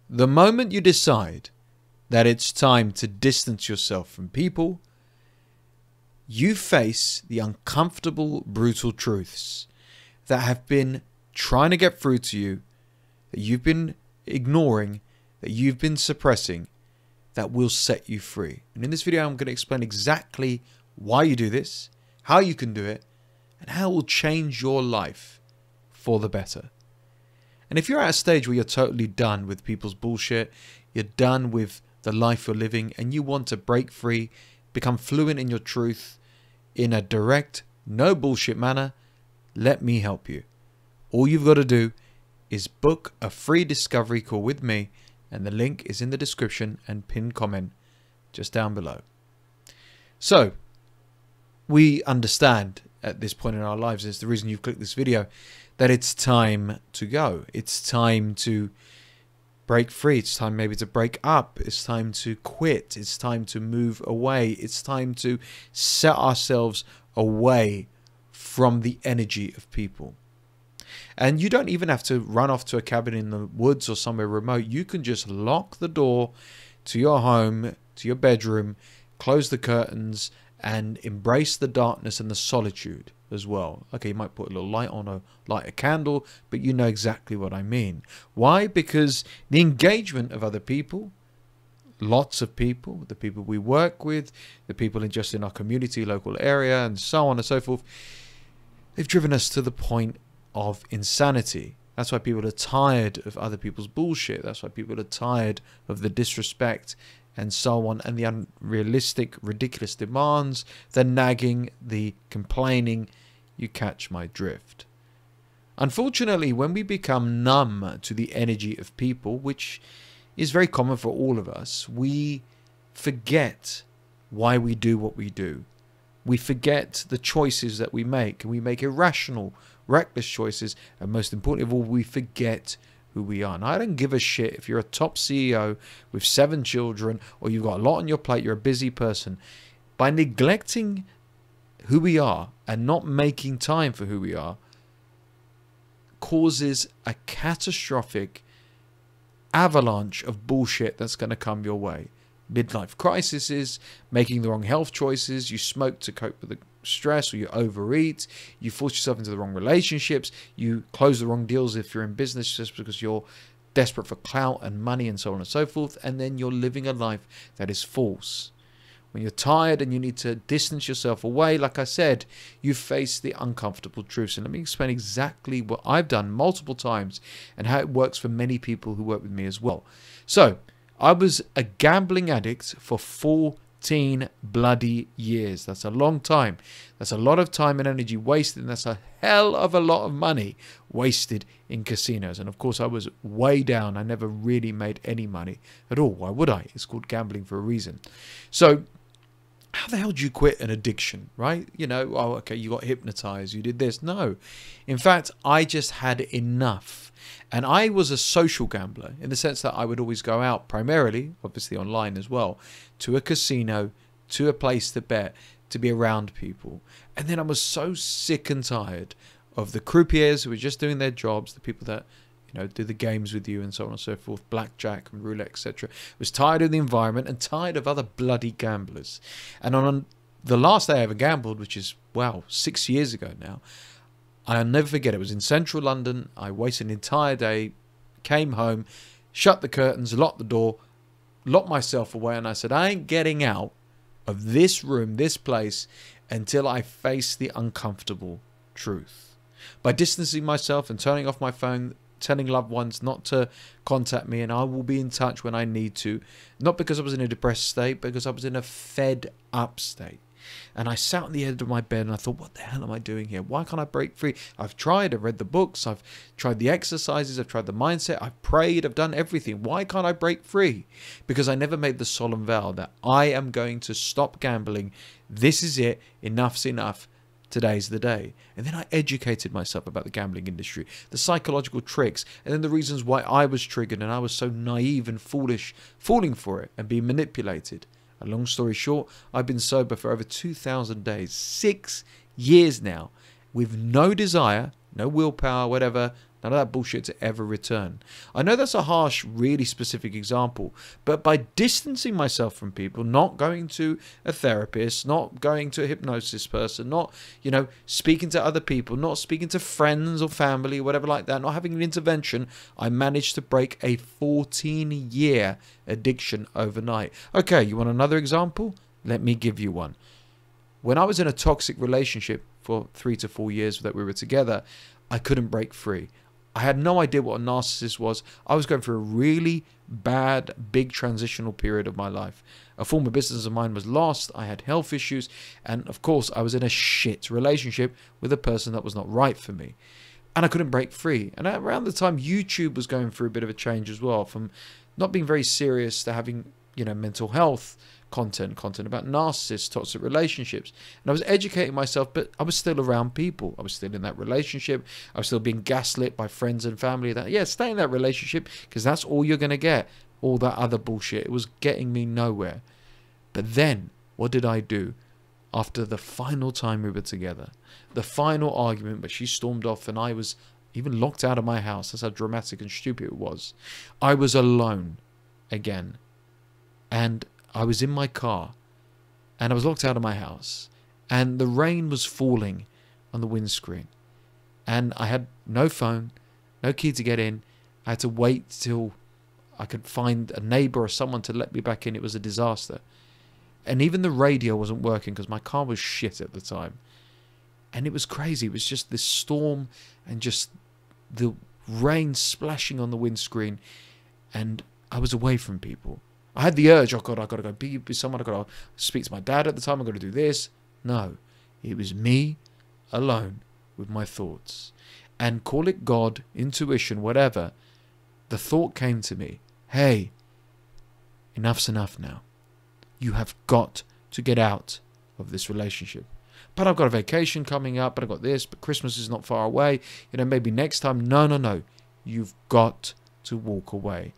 The moment you decide that it's time to distance yourself from people, you face the uncomfortable, brutal truths that have been trying to get through to you, that you've been ignoring, that you've been suppressing, that will set you free. And in this video, I'm going to explain exactly why you do this, how you can do it, and how it will change your life for the better. And if you're at a stage where you're totally done with people's bullshit, you're done with the life you're living, and you want to break free, become fluent in your truth in a direct, no bullshit manner, let me help you. All you've got to do is book a free discovery call with me, and the link is in the description and pinned comment just down below. So, we understand at this point in our lives, it's the reason you've clicked this video, that it's time to go. It's time to break free. It's time maybe to break up. It's time to quit. It's time to move away. It's time to set ourselves away from the energy of people. And you don't even have to run off to a cabin in the woods or somewhere remote. You can just lock the door to your home, to your bedroom, close the curtains, and embrace the darkness and the solitude as well. Okay, you might put a little light on or light a candle, but you know exactly what I mean. Why? Because the engagement of other people, lots of people, the people we work with, the people just in our community, local area, and so on and so forth, they've driven us to the point of insanity. That's why people are tired of other people's bullshit. That's why people are tired of the disrespect and so on, and the unrealistic, ridiculous demands, the nagging, the complaining. You catch my drift. Unfortunately, when we become numb to the energy of people, which is very common for all of us, we forget why we do what we do. We forget the choices that we make, and we make irrational, reckless choices, and most importantly of all, we forget who we are. And I don't give a shit if you're a top CEO with 7 children, or you've got a lot on your plate, you're a busy person. By neglecting who we are and not making time for who we are, causes a catastrophic avalanche of bullshit that's going to come your way. Midlife crises, making the wrong health choices, you smoke to cope with the stress, or you overeat, you force yourself into the wrong relationships, you close the wrong deals if you're in business just because you're desperate for clout and money and so on and so forth, and then you're living a life that is false. When you're tired and you need to distance yourself away, like I said, you face the uncomfortable truths. And let me explain exactly what I've done multiple times and how it works for many people who work with me as well. So, I was a gambling addict for 14 bloody years. That's a long time. That's a lot of time and energy wasted, and that's a hell of a lot of money wasted in casinos. And of course, I was way down. I never really made any money at all. Why would I? It's called gambling for a reason. So, how the hell do you quit an addiction, right? You know, oh, okay, you got hypnotized, you did this. No. In fact, I just had enough. And I was a social gambler in the sense that I would always go out, primarily, obviously online as well, to a casino, to a place to bet, to be around people. And then I was so sick and tired of the croupiers who were just doing their jobs, the people that, you know, do the games with you and so on and so forth, blackjack and roulette, etc. Was tired of the environment and tired of other bloody gamblers. And on the last day I ever gambled, which is, wow, 6 years ago now, I'll never forget, it was in central London. I wasted an entire day, came home, shut the curtains, locked the door, locked myself away, and I said, I ain't getting out of this room, this place, until I face the uncomfortable truth. By distancing myself and turning off my phone, telling loved ones not to contact me, and I will be in touch when I need to. Not because I was in a depressed state, but because I was in a fed up state. And I sat on the edge of my bed and I thought, what the hell am I doing here? Why can't I break free? I've tried, I've read the books, I've tried the exercises, I've tried the mindset, I've prayed, I've done everything. Why can't I break free? Because I never made the solemn vow that I am going to stop gambling. This is it. Enough's enough. Today's the day. And then I educated myself about the gambling industry, the psychological tricks, and then the reasons why I was triggered and I was so naive and foolish, falling for it and being manipulated. A long story short, I've been sober for over 2,000 days, 6 years now, with no desire, no willpower, whatever, None of that bullshit to ever return. I know that's a harsh, really specific example, but by distancing myself from people, not going to a therapist, not going to a hypnosis person, not, speaking to other people, not speaking to friends or family, whatever like that, not having an intervention, I managed to break a 14-year addiction overnight. Okay, you want another example? Let me give you one. When I was in a toxic relationship for 3 to 4 years that we were together, I couldn't break free. I had no idea what a narcissist was. I was going through a really bad, big transitional period of my life. A former business of mine was lost. I had health issues. And of course, I was in a shit relationship with a person that was not right for me. And I couldn't break free. And around the time, YouTube was going through a bit of a change as well, from not being very serious to having, mental health content about narcissists, toxic relationships. And I was educating myself, but I was still around people. I was still in that relationship. I was still being gaslit by friends and family that, stay in that relationship because that's all you're going to get. All that other bullshit. It was getting me nowhere. But then, what did I do? After the final time we were together, the final argument, but she stormed off and I was even locked out of my house. That's how dramatic and stupid it was. I was alone again. And I was in my car and I was locked out of my house and the rain was falling on the windscreen and I had no phone, no key to get in. I had to wait till I could find a neighbor or someone to let me back in. It was a disaster. And even the radio wasn't working because my car was shit at the time. And it was crazy. It was just this storm and just the rain splashing on the windscreen and I was away from people. I had the urge, oh God, I've got to go be with someone. I've got to speak to my dad at the time. I've got to do this. No, it was me alone with my thoughts. And call it God, intuition, whatever. The thought came to me, hey, enough's enough now. You have got to get out of this relationship. But I've got a vacation coming up, but I've got this, but Christmas is not far away. Maybe next time. No. You've got to walk away.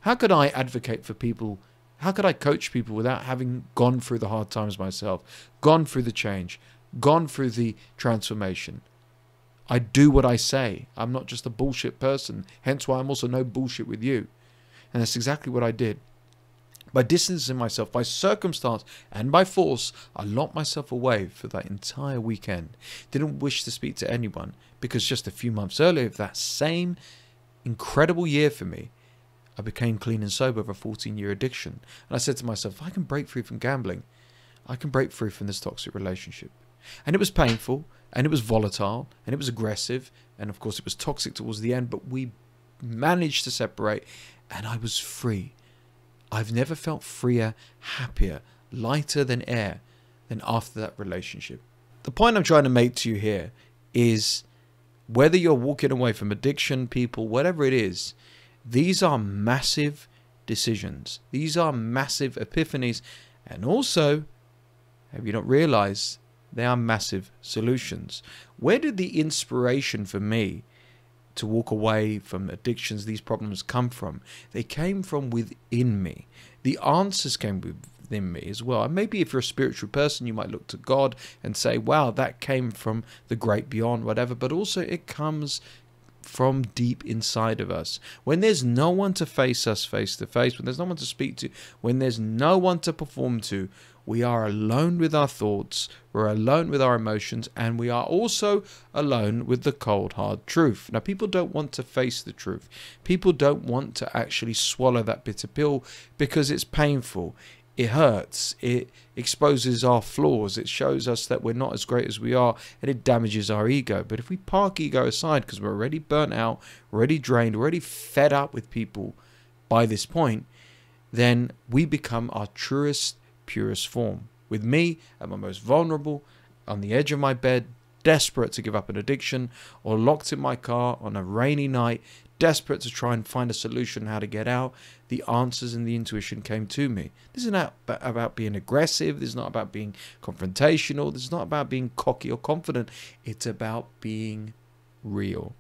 How could I advocate for people? How could I coach people without having gone through the hard times myself, gone through the change, gone through the transformation? I do what I say. I'm not just a bullshit person. Hence why I'm also no bullshit with you. And that's exactly what I did. By distancing myself, by circumstance and by force, I locked myself away for that entire weekend. Didn't wish to speak to anyone because just a few months earlier, that same incredible year for me, I became clean and sober of a 14-year addiction. And I said to myself, if I can break free from gambling, I can break free from this toxic relationship. And it was painful, and it was volatile, and it was aggressive, and of course it was toxic towards the end, but we managed to separate, and I was free. I've never felt freer, happier, lighter than air than after that relationship. The point I'm trying to make to you here is whether you're walking away from addiction, people, whatever it is, these are massive decisions. These are massive epiphanies. And also, have you not realized, they are massive solutions. Where did the inspiration for me to walk away from addictions, these problems come from? They came from within me. The answers came within me as well. And maybe if you're a spiritual person, you might look to God and say, wow, that came from the great beyond, whatever. But also it comes from deep inside of us. When there's no one to face us face to face, when there's no one to speak to, when there's no one to perform to, we are alone with our thoughts, we're alone with our emotions, and we are also alone with the cold, hard truth. Now, people don't want to face the truth. People don't want to actually swallow that bitter pill because it's painful. It hurts. It exposes our flaws. It shows us that we're not as great as we are, and it damages our ego. But if we park ego aside because we're already burnt out, already drained, already fed up with people by this point, then we become our truest, purest form. With me at my most vulnerable, on the edge of my bed, desperate to give up an addiction, or locked in my car on a rainy night, desperate to try and find a solution how to get out, the answers and the intuition came to me. This is not about being aggressive. This is not about being confrontational. This is not about being cocky or confident. It's about being real.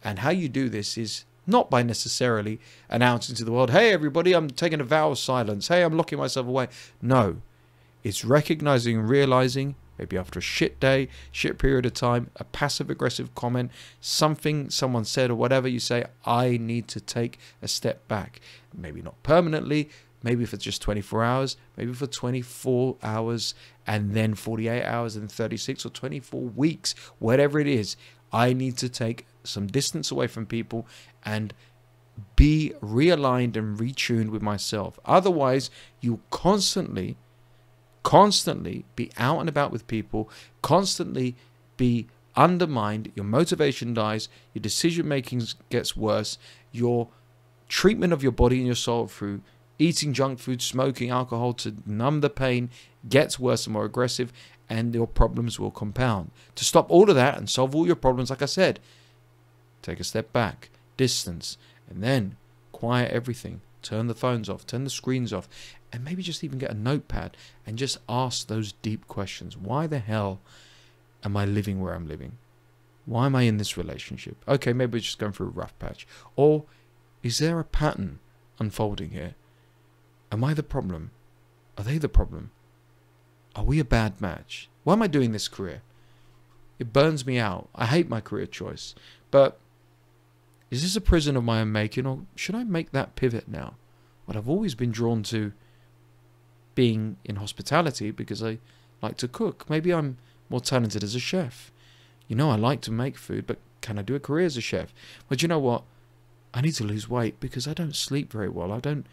And how you do this is not by necessarily announcing to the world, hey, everybody, I'm taking a vow of silence. Hey, I'm locking myself away. No, it's recognizing and realizing maybe after a shit day, shit period of time, a passive aggressive comment, something someone said or whatever, you say, I need to take a step back. Maybe not permanently, maybe for just 24 hours, maybe for 24 hours and then 48 hours and 36 or 24 weeks, whatever it is. I need to take some distance away from people and be realigned and retuned with myself. Otherwise, you constantly be out and about with people, constantly be undermined, your motivation dies, your decision making gets worse, your treatment of your body and your soul through eating junk food, smoking, alcohol to numb the pain gets worse and more aggressive, and your problems will compound. To stop all of that and solve all your problems, like I said, take a step back, distance, and then quiet everything. Turn the phones off, turn the screens off, and maybe just even get a notepad and just ask those deep questions. Why the hell am I living where I'm living? Why am I in this relationship? Okay, maybe we're just going through a rough patch. Or is there a pattern unfolding here? Am I the problem? Are they the problem? Are we a bad match? Why am I doing this career? It burns me out. I hate my career choice. But is this a prison of my own making, or should I make that pivot now? Well, I've always been drawn to being in hospitality because I like to cook. Maybe I'm more talented as a chef. You know, I like to make food, but can I do a career as a chef? But you know what? I need to lose weight because I don't sleep very well. I don't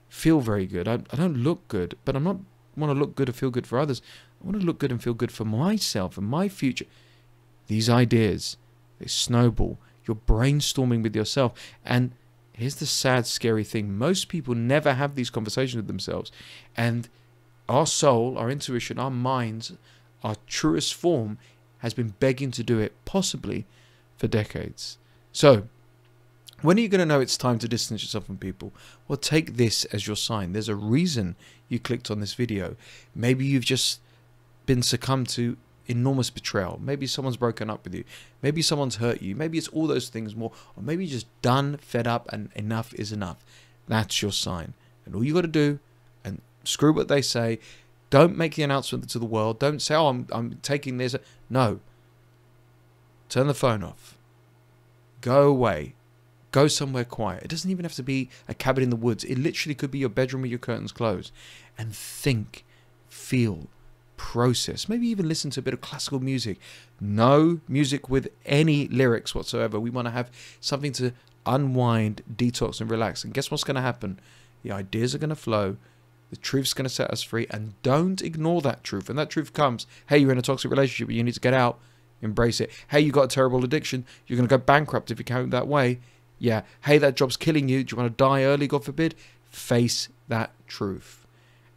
feel very good. I don't look good, but I'm not want to look good or feel good for others. I want to look good and feel good for myself and my future. These ideas, they snowball. You're brainstorming with yourself. And here's the sad, scary thing. Most people never have these conversations with themselves. And our soul, our intuition, our minds, our truest form has been begging to do it, possibly for decades. So, when are you going to know it's time to distance yourself from people? Well, take this as your sign. There's a reason you clicked on this video. Maybe you've just been succumbed to enormous betrayal. Maybe someone's broken up with you. Maybe someone's hurt you. Maybe it's all those things more. Or maybe you're just done, fed up, and enough is enough. That's your sign. And all you got to do, and screw what they say, don't make the announcement to the world. Don't say, oh, I'm taking this. No. Turn the phone off. Go away. Go somewhere quiet. It doesn't even have to be a cabin in the woods. It literally could be your bedroom with your curtains closed. And think, feel, process. Maybe even listen to a bit of classical music. No music with any lyrics whatsoever. We want to have something to unwind, detox, and relax. And guess what's going to happen? The ideas are going to flow. The truth's going to set us free. And don't ignore that truth. And that truth comes, hey, you're in a toxic relationship, but you need to get out. Embrace it. Hey, you got a terrible addiction. You're going to go bankrupt if you count that way. Yeah. Hey, that job's killing you. Do you want to die early, God forbid? Face that truth.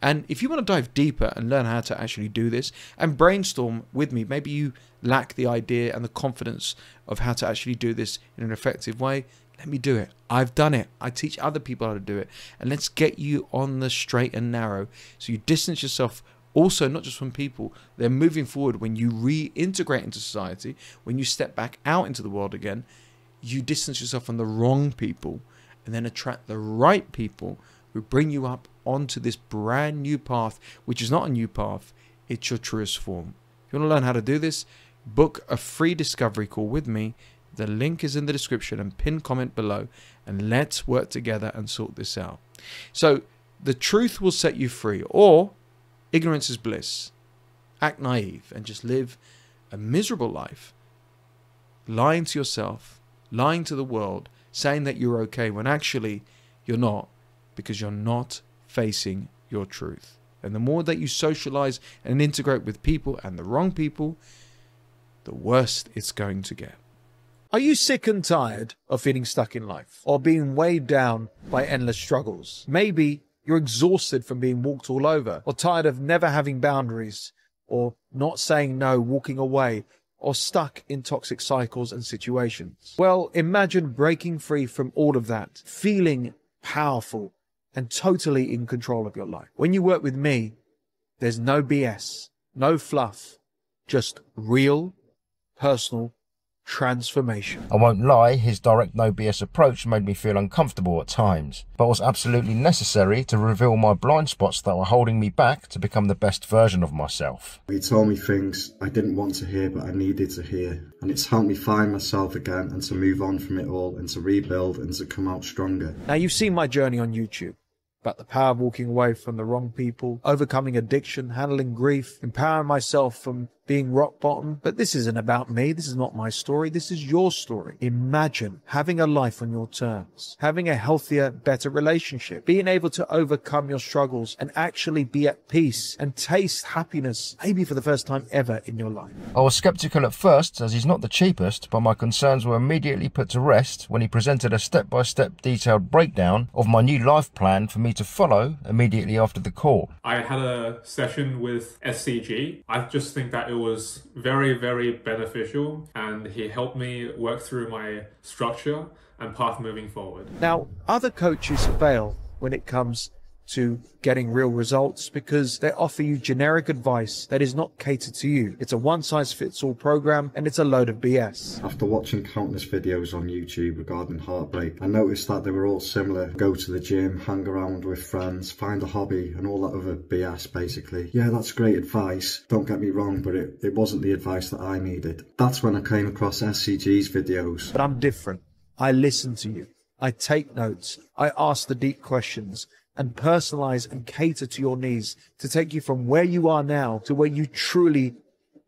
And if you want to dive deeper and learn how to actually do this and brainstorm with me, maybe you lack the idea and the confidence of how to actually do this in an effective way, let me do it. I've done it. I teach other people how to do it. And let's get you on the straight and narrow. So you distance yourself also not just from people. They're moving forward when you reintegrate into society, when you step back out into the world again, you distance yourself from the wrong people and then attract the right people who bring you up onto this brand new path, which is not a new path, it's your truest form. If you want to learn how to do this, book a free discovery call with me. The link is in the description and pinned comment below, and let's work together and sort this out. So the truth will set you free, or ignorance is bliss. Act naive and just live a miserable life, lying to yourself, lying to the world, saying that you're okay when actually you're not, because you're not facing your truth. And the more that you socialize and integrate with people and the wrong people, the worse it's going to get. Are you sick and tired of feeling stuck in life or being weighed down by endless struggles? Maybe you're exhausted from being walked all over, or tired of never having boundaries, or not saying no, walking away, or stuck in toxic cycles and situations. Well, imagine breaking free from all of that, feeling powerful and totally in control of your life. When you work with me, there's no BS, no fluff, just real, personal transformation. I won't lie, his direct no BS approach made me feel uncomfortable at times, but was absolutely necessary to reveal my blind spots that were holding me back to become the best version of myself. He told me things I didn't want to hear but I needed to hear, and it's helped me find myself again and to move on from it all and to rebuild and to come out stronger. Now, you've seen my journey on YouTube about the power of walking away from the wrong people, overcoming addiction, handling grief, empowering myself from being rock bottom. But this isn't about me. This is not my story. This is your story. Imagine having a life on your terms, having a healthier, better relationship, being able to overcome your struggles and actually be at peace and taste happiness, maybe for the first time ever in your life. I was sceptical at first, as he's not the cheapest, but my concerns were immediately put to rest when he presented a step-by-step detailed breakdown of my new life plan for me to follow immediately after the call. I had a session with SCG. I just think that it was very, very beneficial, and he helped me work through my structure and path moving forward. Now, other coaches fail when it comes to getting real results because they offer you generic advice that is not catered to you. It's a one-size-fits-all program, and it's a load of BS. After watching countless videos on YouTube regarding heartbreak, I noticed that they were all similar. Go to the gym, hang around with friends, find a hobby, and all that other BS basically. Yeah, that's great advice, don't get me wrong, but it wasn't the advice that I needed. That's when I came across SCG's videos. But I'm different. I listen to you. I take notes. I ask the deep questions and personalize and cater to your needs to take you from where you are now to where you truly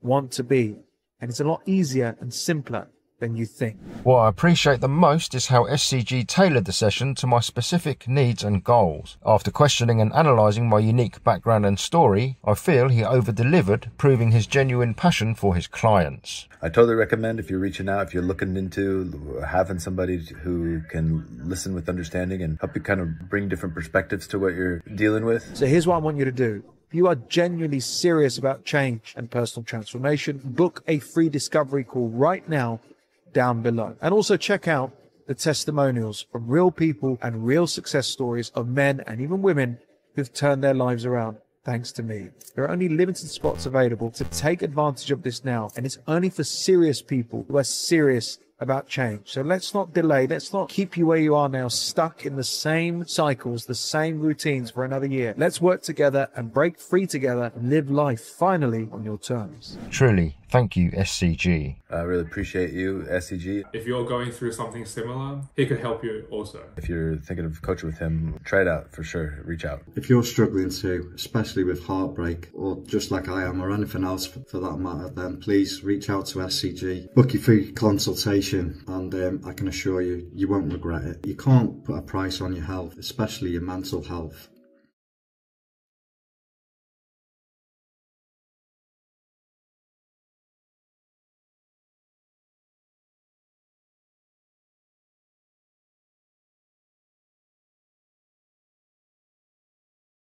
want to be. And it's a lot easier and simpler than you think. What I appreciate the most is how SCG tailored the session to my specific needs and goals. After questioning and analysing my unique background and story, I feel he over-delivered, proving his genuine passion for his clients. I totally recommend, if you're reaching out, if you're looking into having somebody who can listen with understanding and help you kind of bring different perspectives to what you're dealing with. So here's what I want you to do. If you are genuinely serious about change and personal transformation, book a free discovery call right now down below. And also check out the testimonials from real people and real success stories of men and even women who've turned their lives around thanks to me. There are only limited spots available, to take advantage of this now, and it's only for serious people who are serious about change. So let's not delay. Let's not keep you where you are now, stuck in the same cycles, the same routines for another year. Let's work together and break free together and live life finally on your terms. Truly, thank you, SCG. I really appreciate you, SCG. If you're going through something similar, he could help you also. If you're thinking of coaching with him, try it out for sure. Reach out. If you're struggling too, especially with heartbreak, or just like I am, or anything else for that matter, then please reach out to SCG. Book your free consultation, and I can assure you, you won't regret it. You can't put a price on your health, especially your mental health.